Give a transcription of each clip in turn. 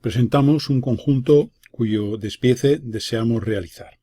presentamos un conjunto cuyo despiece deseamos realizar.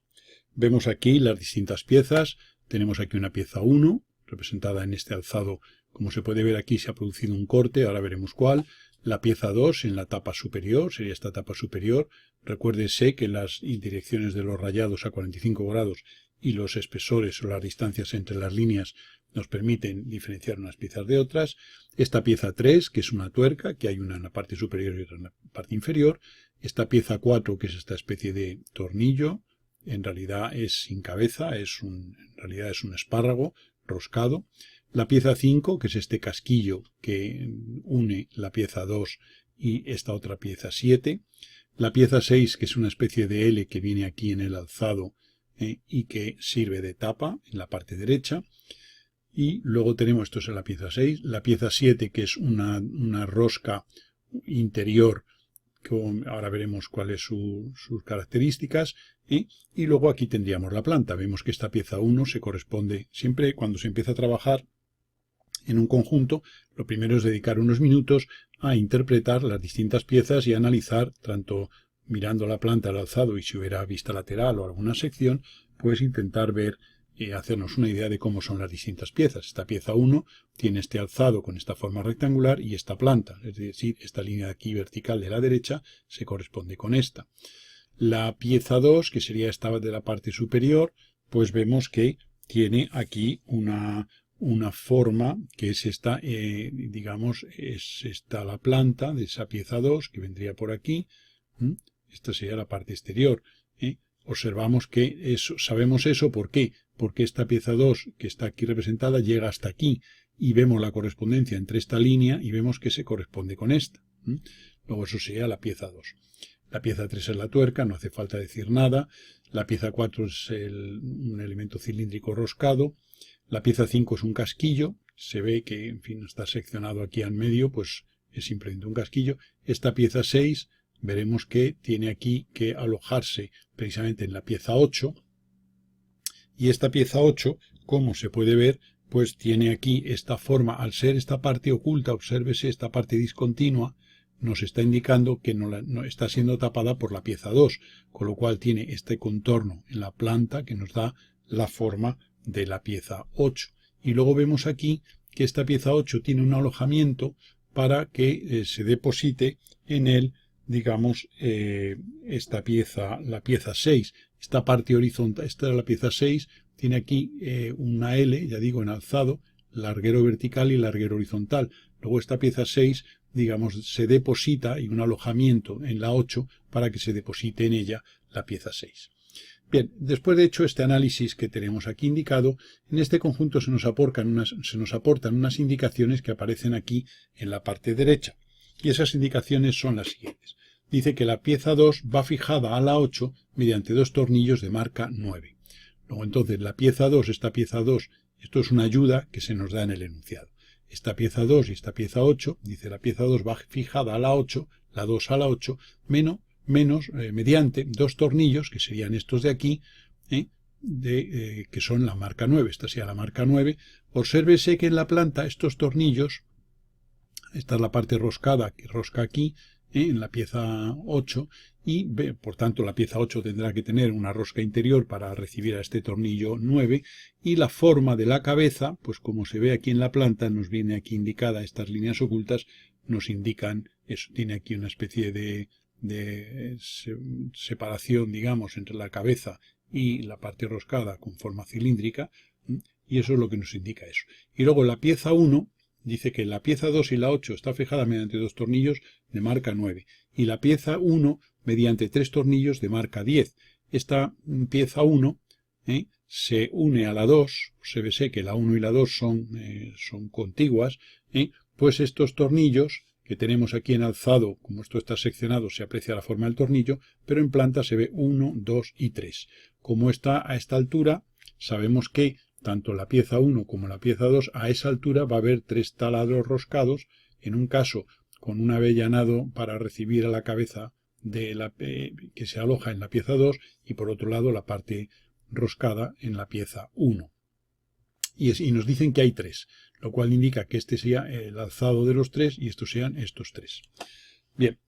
Vemos aquí las distintas piezas. Tenemos aquí una pieza 1, representada en este alzado. Como se puede ver aquí, se ha producido un corte, ahora veremos cuál. La pieza 2 en la tapa superior, sería esta tapa superior. Recuérdese que las direcciones de los rayados a 45 grados y los espesores o las distancias entre las líneas nos permiten diferenciar unas piezas de otras. Esta pieza 3, que es una tuerca, que hay una en la parte superior y otra en la parte inferior. Esta pieza 4, que es esta especie de tornillo, en realidad es sin cabeza, en realidad es un espárrago roscado. La pieza 5, que es este casquillo que une la pieza 2 y esta otra pieza 7. La pieza 6, que es una especie de L que viene aquí en el alzado y que sirve de tapa en la parte derecha. Y luego tenemos, esto es la pieza 6, la pieza 7, que es una rosca interior, ahora veremos cuáles son sus características, y luego aquí tendríamos la planta. Vemos que esta pieza 1 se corresponde, siempre cuando se empieza a trabajar en un conjunto, lo primero es dedicar unos minutos a interpretar las distintas piezas y analizar, tanto mirando la planta, el alzado, y si hubiera vista lateral o alguna sección, pues intentar ver y hacernos una idea de cómo son las distintas piezas. Esta pieza 1 tiene este alzado con esta forma rectangular y esta planta, es decir, esta línea de aquí vertical de la derecha se corresponde con esta. La pieza 2, que sería esta de la parte superior, pues vemos que tiene aquí una forma que es esta, digamos, es esta la planta de esa pieza 2 que vendría por aquí. Esta sería la parte exterior. Observamos que sabemos eso, ¿por qué? Porque esta pieza 2 que está aquí representada llega hasta aquí y vemos la correspondencia entre esta línea y vemos que se corresponde con esta. Luego eso sería la pieza 2. La pieza 3 es la tuerca, no hace falta decir nada. La pieza 4 es un elemento cilíndrico roscado. La pieza 5 es un casquillo. Se ve que, en fin, está seccionado aquí al medio, pues es simplemente un casquillo. Esta pieza 6, veremos que tiene aquí que alojarse precisamente en la pieza 8. Y esta pieza 8, como se puede ver, pues tiene aquí esta forma. Al ser esta parte oculta, obsérvese esta parte discontinua, nos está indicando que no está siendo tapada por la pieza 2, con lo cual tiene este contorno en la planta que nos da la forma de la pieza 8. Y luego vemos aquí que esta pieza 8 tiene un alojamiento para que se deposite en él, digamos, esta pieza, la pieza 6. Esta parte horizontal, esta es la pieza 6, tiene aquí una L, ya digo, en alzado, larguero vertical y larguero horizontal. Luego esta pieza 6, digamos, se deposita y un alojamiento en la 8 para que se deposite en ella la pieza 6. Bien, después de hecho este análisis que tenemos aquí indicado, en este conjunto se nos aportan unas indicaciones que aparecen aquí en la parte derecha. Y esas indicaciones son las siguientes. Dice que la pieza 2 va fijada a la 8 mediante dos tornillos de marca 9. Luego entonces la pieza 2, esta pieza 2, esto es una ayuda que se nos da en el enunciado. Esta pieza 2 y esta pieza 8, dice la pieza 2 va fijada a la 8, la 2 a la 8, mediante dos tornillos, que serían estos de aquí, que son la marca 9. Esta sería la marca 9. Obsérvese que en la planta estos tornillos, esta es la parte roscada que rosca aquí, en la pieza 8, y por tanto la pieza 8 tendrá que tener una rosca interior para recibir a este tornillo 9, y la forma de la cabeza, pues como se ve aquí en la planta, nos viene aquí indicada, estas líneas ocultas nos indican eso. Tiene aquí una especie de separación, digamos, entre la cabeza y la parte roscada con forma cilíndrica, y eso es lo que nos indica eso. Y luego la pieza 1 dice que la pieza 2 y la 8 está fijada mediante dos tornillos de marca 9 y la pieza 1 mediante tres tornillos de marca 10. Esta pieza 1 se une a la 2, se ve que la 1 y la 2 son contiguas, pues estos tornillos que tenemos aquí en alzado, como esto está seccionado, se aprecia la forma del tornillo, pero en planta se ve 1, 2 y 3. Como está a esta altura, sabemos que tanto la pieza 1 como la pieza 2, a esa altura va a haber tres taladros roscados, en un caso con un avellanado para recibir a la cabeza que se aloja en la pieza 2 y por otro lado la parte roscada en la pieza 1. Y nos dicen que hay tres, lo cual indica que este sea el alzado de los tres y estos sean estos tres. Bien,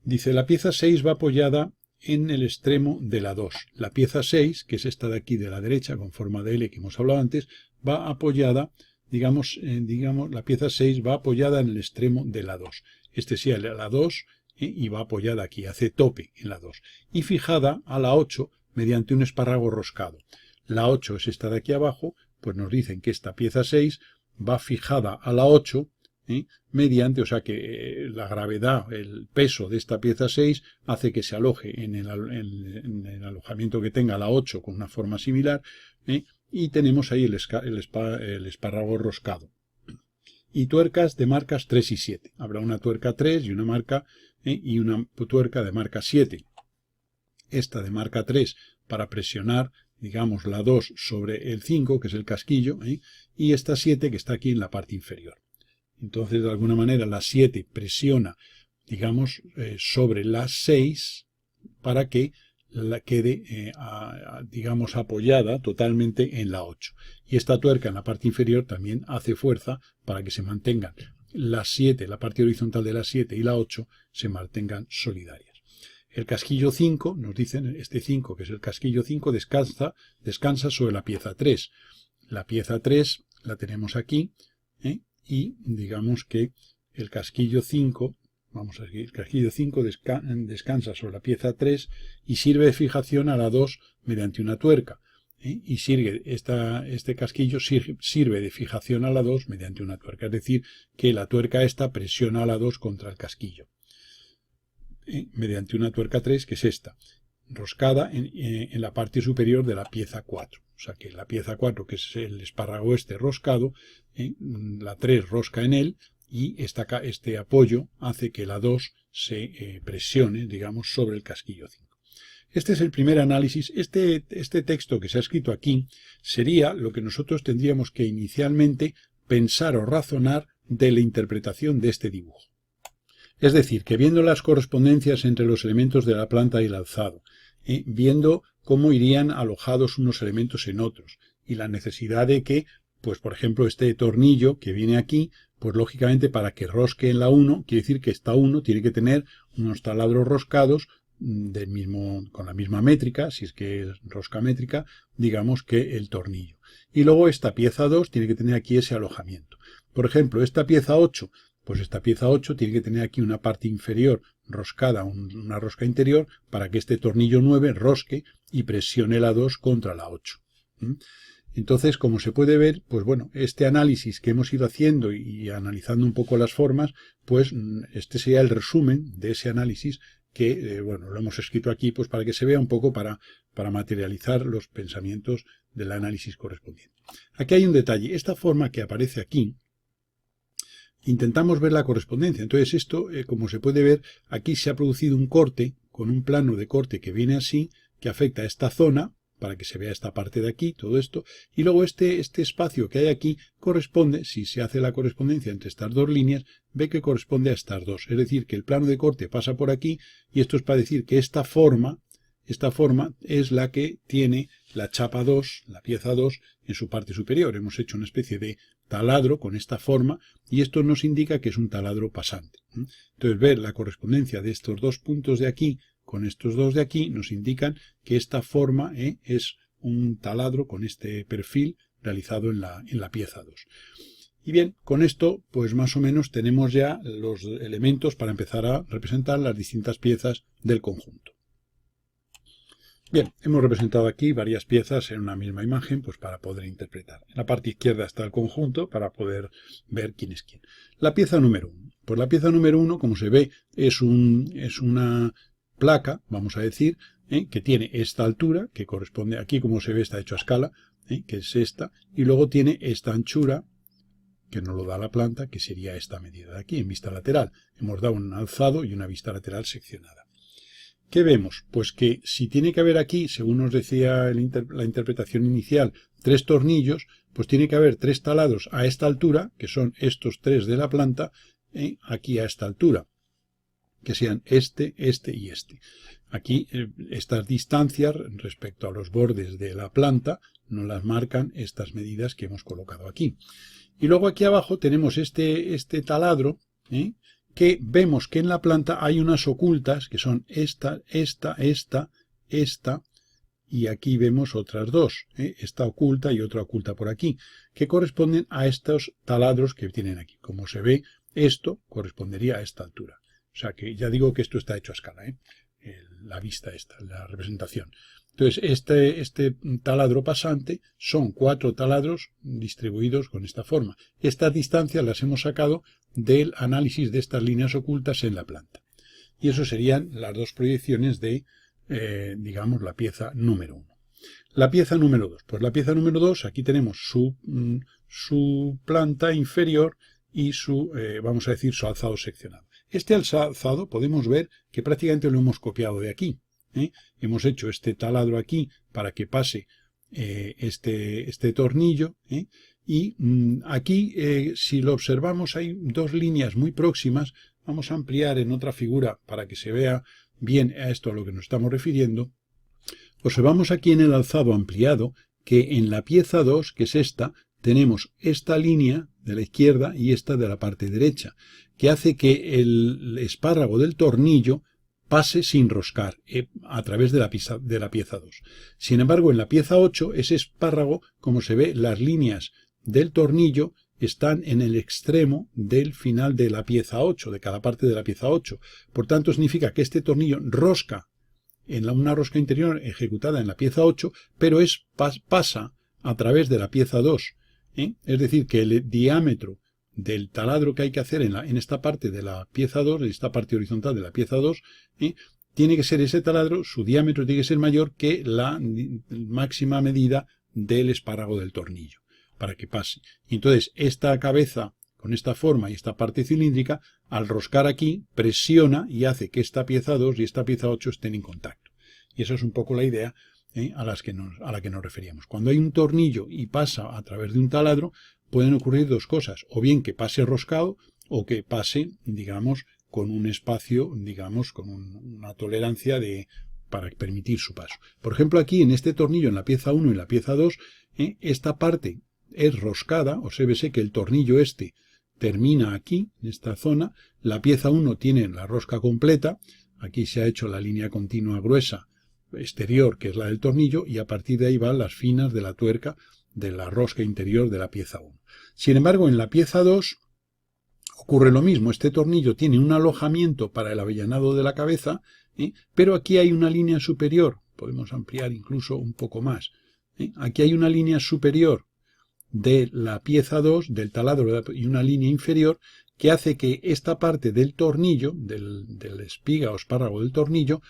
Dice, la pieza 6 va apoyada en el extremo de la 2. La pieza 6, que es esta de aquí de la derecha, con forma de L que hemos hablado antes, va apoyada, digamos, la pieza 6 va apoyada en el extremo de la 2. Este sí, la 2, y va apoyada aquí, hace tope en la 2. Y fijada a la 8 mediante un espárrago roscado. La 8 es esta de aquí abajo, pues nos dicen que esta pieza 6 va fijada a la 8, mediante, o sea que la gravedad, el peso de esta pieza 6 hace que se aloje en el alojamiento que tenga la 8 con una forma similar, y tenemos ahí el espárrago roscado. Y tuercas de marcas 3 y 7. Habrá una tuerca 3 y una marca y una tuerca de marca 7. Esta de marca 3 para presionar, digamos, la 2 sobre el 5, que es el casquillo, y esta 7 que está aquí en la parte inferior. Entonces, de alguna manera, la 7 presiona, digamos, sobre la 6 para que la quede, digamos, apoyada totalmente en la 8. Y esta tuerca en la parte inferior también hace fuerza para que se mantengan la 7, la parte horizontal de la 7 y la 8 se mantengan solidarias. El casquillo 5, nos dicen, este 5, que es el casquillo 5, descansa sobre la pieza 3. La pieza 3 la tenemos aquí, y digamos que el casquillo 5, vamos a seguir, el casquillo 5 descansa sobre la pieza 3 y sirve de fijación a la 2 mediante una tuerca. Y este casquillo sirve de fijación a la 2 mediante una tuerca. Es decir, que la tuerca esta presiona a la 2 contra el casquillo. Mediante una tuerca 3, que es esta, roscada en la parte superior de la pieza 4. O sea que la pieza 4, que es el espárrago este roscado, la 3 rosca en él, y este apoyo hace que la 2 se presione, digamos, sobre el casquillo 5. Este es el primer análisis. Este texto que se ha escrito aquí sería lo que nosotros tendríamos que inicialmente pensar o razonar de la interpretación de este dibujo. Es decir, que viendo las correspondencias entre los elementos de la planta y el alzado, viendo cómo irían alojados unos elementos en otros, y la necesidad de que, pues por ejemplo, este tornillo que viene aquí, pues lógicamente para que rosque en la 1, quiere decir que esta 1 tiene que tener unos taladros roscados con la misma métrica, si es que es rosca métrica, digamos que el tornillo. Y luego esta pieza 2 tiene que tener aquí ese alojamiento. Por ejemplo, esta pieza 8, pues esta pieza 8 tiene que tener aquí una parte inferior roscada, una rosca interior, para que este tornillo 9 rosque y presione la 2 contra la 8. Entonces, como se puede ver, pues bueno, este análisis que hemos ido haciendo y analizando un poco las formas, pues este sería el resumen de ese análisis que, bueno, lo hemos escrito aquí pues para que se vea un poco para materializar los pensamientos del análisis correspondiente. Aquí hay un detalle. Esta forma que aparece aquí, intentamos ver la correspondencia. Entonces esto, como se puede ver, aquí se ha producido un corte, con un plano de corte que viene así, que afecta a esta zona, para que se vea esta parte de aquí, todo esto, y luego este espacio que hay aquí corresponde, si se hace la correspondencia entre estas dos líneas, ve que corresponde a estas dos. Es decir, que el plano de corte pasa por aquí, y esto es para decir que esta forma es la que tiene la chapa 2, la pieza 2, en su parte superior. Hemos hecho una especie de taladro con esta forma y esto nos indica que es un taladro pasante. Entonces, ver la correspondencia de estos dos puntos de aquí con estos dos de aquí nos indican que esta forma es un taladro con este perfil realizado en la pieza 2. Y bien, con esto, pues más o menos tenemos ya los elementos para empezar a representar las distintas piezas del conjunto. Bien, hemos representado aquí varias piezas en una misma imagen, pues para poder interpretar. En la parte izquierda está el conjunto para poder ver quién es quién. La pieza número 1. Pues la pieza número 1, como se ve, es una placa, vamos a decir, que tiene esta altura, que corresponde aquí, como se ve, está hecho a escala, que es esta, y luego tiene esta anchura, que nos lo da la planta, que sería esta medida de aquí, en vista lateral. Hemos dado un alzado y una vista lateral seccionada. ¿Qué vemos? Pues que si tiene que haber aquí, según nos decía la interpretación inicial, 3 tornillos, pues tiene que haber 3 taladros a esta altura, que son estos 3 de la planta, aquí a esta altura, que sean este y este. Aquí estas distancias respecto a los bordes de la planta nos las marcan estas medidas que hemos colocado aquí. Y luego aquí abajo tenemos este taladro, que vemos que en la planta hay unas ocultas, que son esta, y aquí vemos otras dos, esta oculta y otra oculta por aquí, que corresponden a estos taladros que tienen aquí. Como se ve, esto correspondería a esta altura. O sea que ya digo que esto está hecho a escala, la vista esta, la representación. Entonces, este taladro pasante son 4 taladros distribuidos con esta forma. Estas distancias las hemos sacado del análisis de estas líneas ocultas en la planta. Y eso serían las dos proyecciones de, digamos, la pieza número 1. La pieza número 2. Pues la pieza número 2, aquí tenemos su planta inferior y su, vamos a decir, su alzado seccionado. Este alzado podemos ver que prácticamente lo hemos copiado de aquí. Hemos hecho este taladro aquí para que pase este tornillo, y aquí, si lo observamos, hay dos líneas muy próximas. Vamos a ampliar en otra figura para que se vea bien a esto a lo que nos estamos refiriendo. Observamos aquí en el alzado ampliado que en la pieza 2, que es esta, tenemos esta línea de la izquierda y esta de la parte derecha, que hace que el espárrago del tornillo pase sin roscar a través de la pieza 2. Sin embargo, en la pieza 8, ese espárrago, como se ve, las líneas del tornillo están en el extremo del final de la pieza 8, de cada parte de la pieza 8. Por tanto, significa que este tornillo rosca en una rosca interior ejecutada en la pieza 8, pero pasa a través de la pieza 2. Es decir, que el diámetro del taladro que hay que hacer en esta parte de la pieza 2, en esta parte horizontal de la pieza 2, tiene que ser ese taladro, su diámetro tiene que ser mayor que la máxima medida del espárrago del tornillo, para que pase. Y entonces, esta cabeza, con esta forma y esta parte cilíndrica, al roscar aquí, presiona y hace que esta pieza 2 y esta pieza 8 estén en contacto. Y esa es un poco la idea a la que nos referíamos. Cuando hay un tornillo y pasa a través de un taladro, pueden ocurrir dos cosas, o bien que pase roscado, o que pase, digamos, con un espacio, digamos, con una tolerancia para permitir su paso. Por ejemplo, aquí en este tornillo, en la pieza 1 y la pieza 2, esta parte es roscada, obsérvese que el tornillo termina aquí, en esta zona, la pieza 1 tiene la rosca completa, aquí se ha hecho la línea continua gruesa exterior, que es la del tornillo, y a partir de ahí van las finas de la tuerca de la rosca interior de la pieza 1. Sin embargo, en la pieza 2 ocurre lo mismo. Este tornillo tiene un alojamiento para el avellanado de la cabeza, pero aquí hay una línea superior. Podemos ampliar incluso un poco más. Aquí hay una línea superior de la pieza 2, del taladro, y una línea inferior que hace que esta parte del tornillo, del espiga o espárrago del tornillo,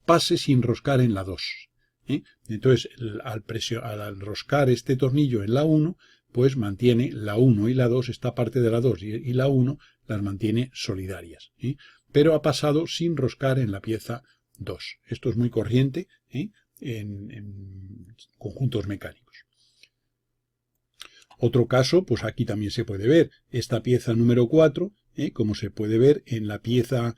pase sin roscar en la 2. Entonces, al roscar este tornillo en la 1, pues mantiene la 1 y la 2, esta parte de la 2 y la 1 las mantiene solidarias. Pero ha pasado sin roscar en la pieza 2. Esto es muy corriente en conjuntos mecánicos. Otro caso, pues aquí también se puede ver esta pieza número 4, como se puede ver en la pieza,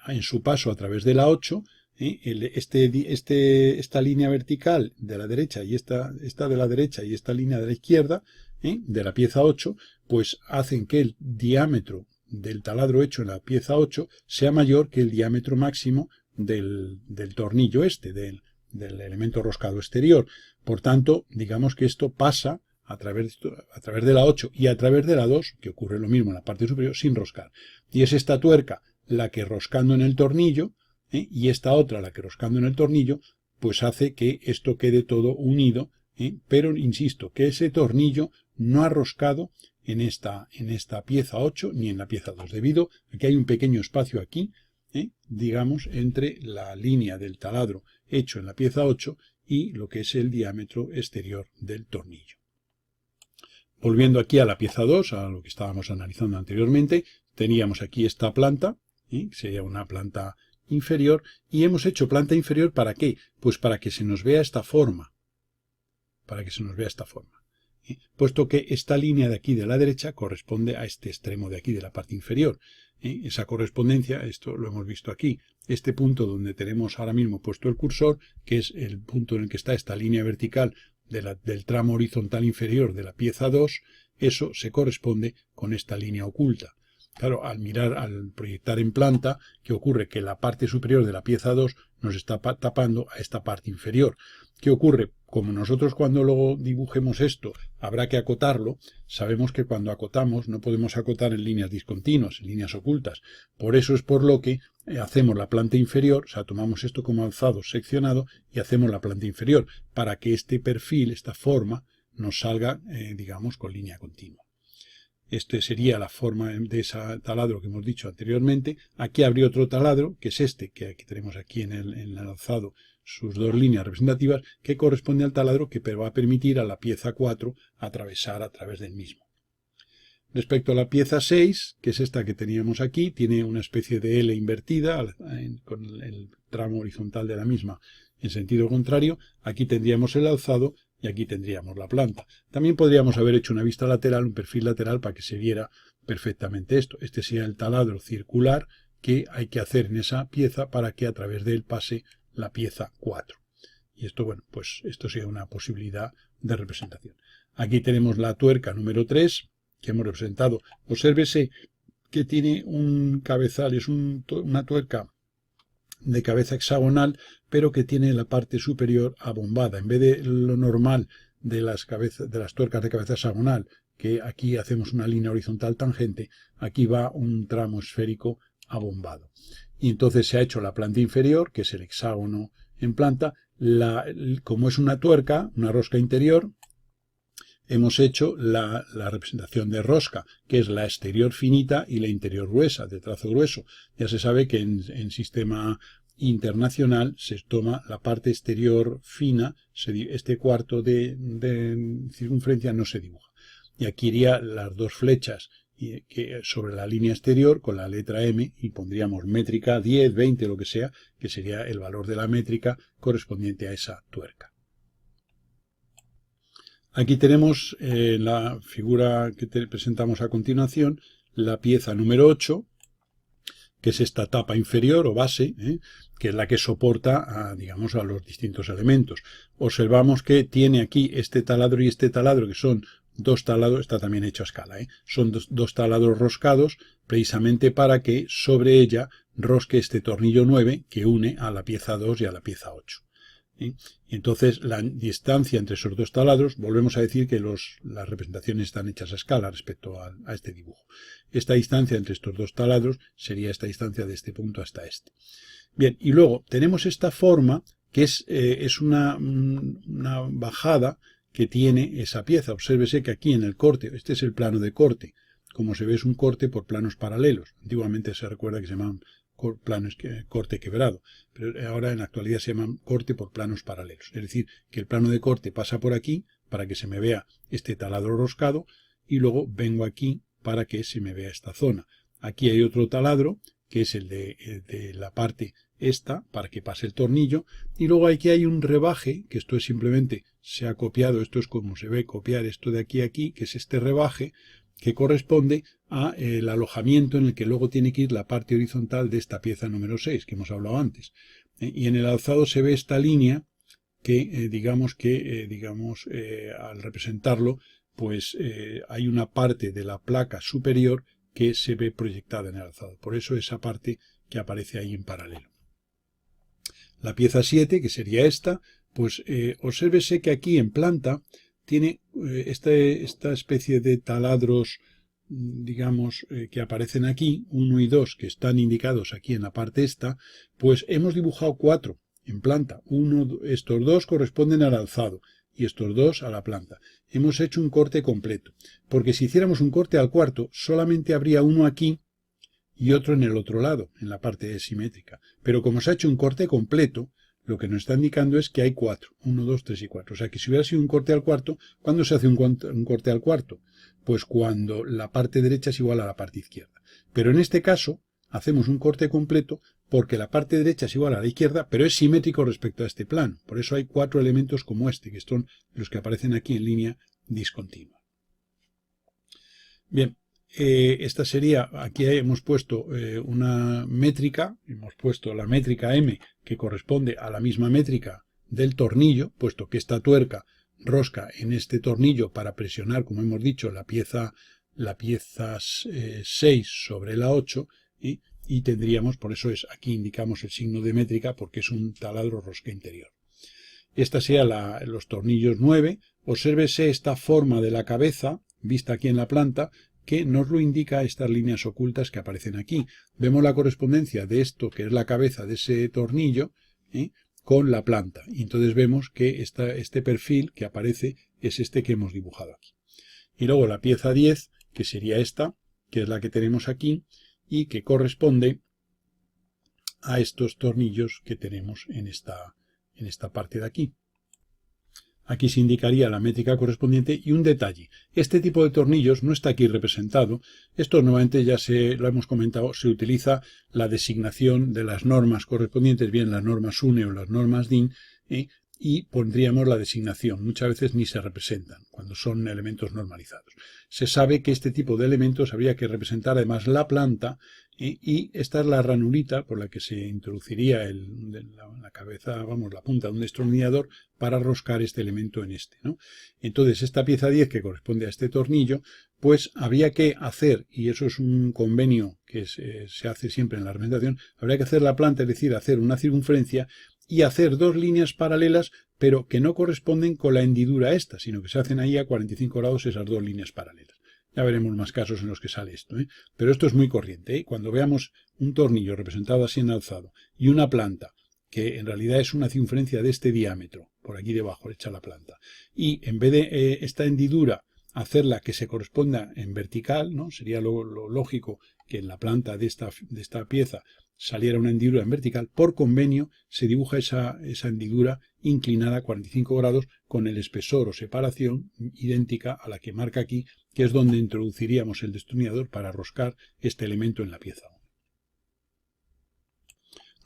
en su paso a través de la 8, esta línea vertical de la derecha y esta de la derecha y esta línea de la izquierda, de la pieza 8, pues hacen que el diámetro del taladro hecho en la pieza 8 sea mayor que el diámetro máximo del tornillo del elemento roscado exterior. Por tanto, digamos que esto pasa a través de la 8 y a través de la 2, que ocurre lo mismo en la parte superior, sin roscar. Y es esta tuerca la que roscando en el tornillo, y esta otra, la que roscando en el tornillo, pues hace que esto quede todo unido, pero insisto, que ese tornillo no ha roscado en esta pieza 8 ni en la pieza 2, debido a que hay un pequeño espacio aquí, digamos, entre la línea del taladro hecho en la pieza 8 y lo que es el diámetro exterior del tornillo. Volviendo aquí a la pieza 2, a lo que estábamos analizando anteriormente, teníamos aquí esta planta, sería una planta inferior, y hemos hecho planta inferior ¿para qué? Pues para que se nos vea esta forma, puesto que esta línea de aquí de la derecha corresponde a este extremo de aquí de la parte inferior. Esa correspondencia, esto lo hemos visto aquí, este punto donde tenemos ahora mismo puesto el cursor, que es el punto en el que está esta línea vertical del tramo horizontal inferior de la pieza 2, eso se corresponde con esta línea oculta. Claro, al proyectar en planta, ¿qué ocurre? Que la parte superior de la pieza 2 nos está tapando a esta parte inferior. ¿Qué ocurre? Como nosotros cuando luego dibujemos esto habrá que acotarlo, sabemos que cuando acotamos no podemos acotar en líneas discontinuas, en líneas ocultas. Por eso es por lo que hacemos la planta inferior, o sea, tomamos esto como alzado seccionado y hacemos la planta inferior, para que este perfil, esta forma, nos salga, digamos, con línea continua. Este sería la forma de ese taladro que hemos dicho anteriormente. Aquí habría otro taladro, que es este, que aquí tenemos aquí en el alzado sus dos líneas representativas, que corresponde al taladro que va a permitir a la pieza 4 atravesar a través del mismo. Respecto a la pieza 6, que es esta que teníamos aquí, tiene una especie de L invertida con el tramo horizontal de la misma en sentido contrario. Aquí tendríamos el alzado y aquí tendríamos la planta. También podríamos haber hecho una vista lateral, un perfil lateral, para que se viera perfectamente esto. Este sería el taladro circular que hay que hacer en esa pieza para que a través de él pase la pieza 4. Y esto, bueno, pues esto sería una posibilidad de representación. Aquí tenemos la tuerca número 3 que hemos representado. Obsérvese que tiene un cabezal, es una tuerca de cabeza hexagonal, pero que tiene la parte superior abombada. En vez de lo normal de las tuercas de cabeza hexagonal, que aquí hacemos una línea horizontal tangente, aquí va un tramo esférico abombado. Y entonces se ha hecho la planta inferior, que es el hexágono en planta. Como es una tuerca, una rosca interior, hemos hecho la representación de rosca, que es la exterior finita y la interior gruesa, de trazo grueso. Ya se sabe que en sistema internacional se toma la parte exterior fina, este cuarto de circunferencia no se dibuja. Y aquí iría las dos flechas sobre la línea exterior con la letra M y pondríamos métrica 10, 20, lo que sea, que sería el valor de la métrica correspondiente a esa tuerca. Aquí tenemos la figura que presentamos a continuación, la pieza número 8, que es esta tapa inferior o base, que es la que soporta digamos, a los distintos elementos. Observamos que tiene aquí este taladro y este taladro, que son dos taladros, está también hecho a escala, son dos taladros roscados, precisamente para que sobre ella rosque este tornillo 9 que une a la pieza 2 y a la pieza 8. Y entonces la distancia entre esos dos taladros, volvemos a decir que las representaciones están hechas a escala respecto a este dibujo. Esta distancia entre estos dos taladros sería esta distancia de este punto hasta este. Bien, y luego tenemos esta forma que es una bajada que tiene esa pieza. Obsérvese que aquí en el corte, este es el plano de corte. Como se ve, es un corte por planos paralelos. Antiguamente se recuerda que se llamaban planos corte quebrado, pero ahora en la actualidad se llaman corte por planos paralelos. Es decir, que el plano de corte pasa por aquí para que se me vea este taladro roscado y luego vengo aquí para que se me vea esta zona. Aquí hay otro taladro que es el de la parte esta para que pase el tornillo y luego aquí hay un rebaje, que esto es simplemente se ha copiado, esto es como se ve copiar esto de aquí a aquí, que es este rebaje que corresponde a el alojamiento en el que luego tiene que ir la parte horizontal de esta pieza número 6 que hemos hablado antes. Y en el alzado se ve esta línea que al representarlo pues hay una parte de la placa superior que se ve proyectada en el alzado. Por eso esa parte que aparece ahí en paralelo. La pieza 7, que sería esta, pues obsérvese que aquí en planta tiene esta especie de taladros, digamos, que aparecen aquí, 1 y 2, que están indicados aquí en la parte esta, pues hemos dibujado 4 en planta. Estos 2 corresponden al alzado y estos 2 a la planta. Hemos hecho un corte completo, porque si hiciéramos un corte al cuarto, solamente habría uno aquí y otro en el otro lado, en la parte simétrica. Pero como se ha hecho un corte completo, lo que nos está indicando es que hay 4, 1, 2, 3 y 4. O sea que si hubiera sido un corte al cuarto, ¿cuándo se hace un corte al cuarto? Pues cuando la parte derecha es igual a la parte izquierda. Pero en este caso hacemos un corte completo porque la parte derecha es igual a la izquierda, pero es simétrico respecto a este plano. Por eso hay 4 elementos como este, que son los que aparecen aquí en línea discontinua. Bien. Esta sería, aquí hemos puesto una métrica, hemos puesto la métrica M que corresponde a la misma métrica del tornillo, puesto que esta tuerca rosca en este tornillo para presionar, como hemos dicho, la pieza la pieza 6 sobre la 8, y tendríamos, por eso aquí indicamos el signo de métrica, porque es un taladro rosca interior. Esta sería los tornillos 9. Obsérvese esta forma de la cabeza, vista aquí en la planta, que nos lo indica estas líneas ocultas que aparecen aquí. Vemos la correspondencia de esto, que es la cabeza de ese tornillo, con la planta. Y entonces vemos que este perfil que aparece es este que hemos dibujado aquí. Y luego la pieza 10, que sería esta, que es la que tenemos aquí, y que corresponde a estos tornillos que tenemos en esta parte de aquí. Aquí se indicaría la métrica correspondiente y un detalle. Este tipo de tornillos no está aquí representado. Esto normalmente ya lo hemos comentado, se utiliza la designación de las normas correspondientes, bien las normas UNE o las normas DIN, y pondríamos la designación. Muchas veces ni se representan cuando son elementos normalizados. Se sabe que este tipo de elementos habría que representar además la planta, y esta es la ranurita por la que se introduciría la cabeza, vamos, la punta de un destornillador para roscar este elemento en este, ¿no? Entonces esta pieza 10 que corresponde a este tornillo, pues habría que hacer, y eso es un convenio que se hace siempre en la representación, habría que hacer la planta, es decir, hacer una circunferencia y hacer dos líneas paralelas, pero que no corresponden con la hendidura esta, sino que se hacen ahí a 45 grados esas dos líneas paralelas. Ya veremos más casos en los que sale esto, pero esto es muy corriente. Cuando veamos un tornillo representado así en alzado y una planta, que en realidad es una circunferencia de este diámetro, por aquí debajo hecha la planta, y en vez de esta hendidura hacerla que se corresponda en vertical, ¿no? Sería lo lógico que en la planta de esta pieza saliera una hendidura en vertical. Por convenio se dibuja esa hendidura inclinada a 45 grados con el espesor o separación idéntica a la que marca aquí, que es donde introduciríamos el destornillador para roscar este elemento en la pieza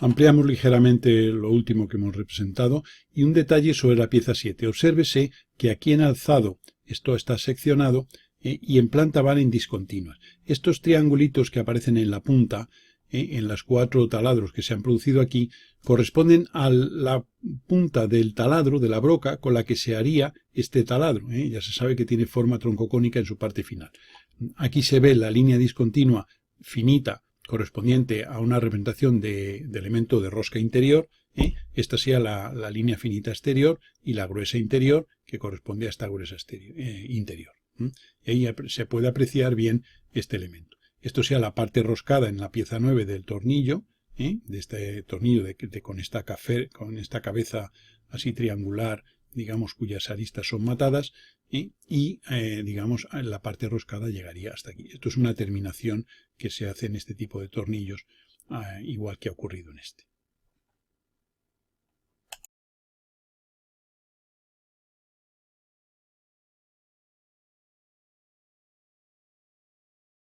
1. Ampliamos ligeramente lo último que hemos representado y un detalle sobre la pieza 7. Obsérvese que aquí en alzado esto está seccionado y en planta van en discontinuas. Estos triangulitos que aparecen en la punta, en las 4 taladros que se han producido aquí, corresponden a la punta del taladro, de la broca, con la que se haría este taladro. Ya se sabe que tiene forma troncocónica en su parte final. Aquí se ve la línea discontinua finita correspondiente a una representación de elemento de rosca interior. Esta sería la línea finita exterior y la gruesa interior, que corresponde a esta gruesa interior. Y ahí se puede apreciar bien este elemento. Esto sea la parte roscada en la pieza 9 del tornillo, de este tornillo con esta cabeza así triangular, digamos, cuyas aristas son matadas, digamos, la parte roscada llegaría hasta aquí. Esto es una terminación que se hace en este tipo de tornillos, igual que ha ocurrido en este.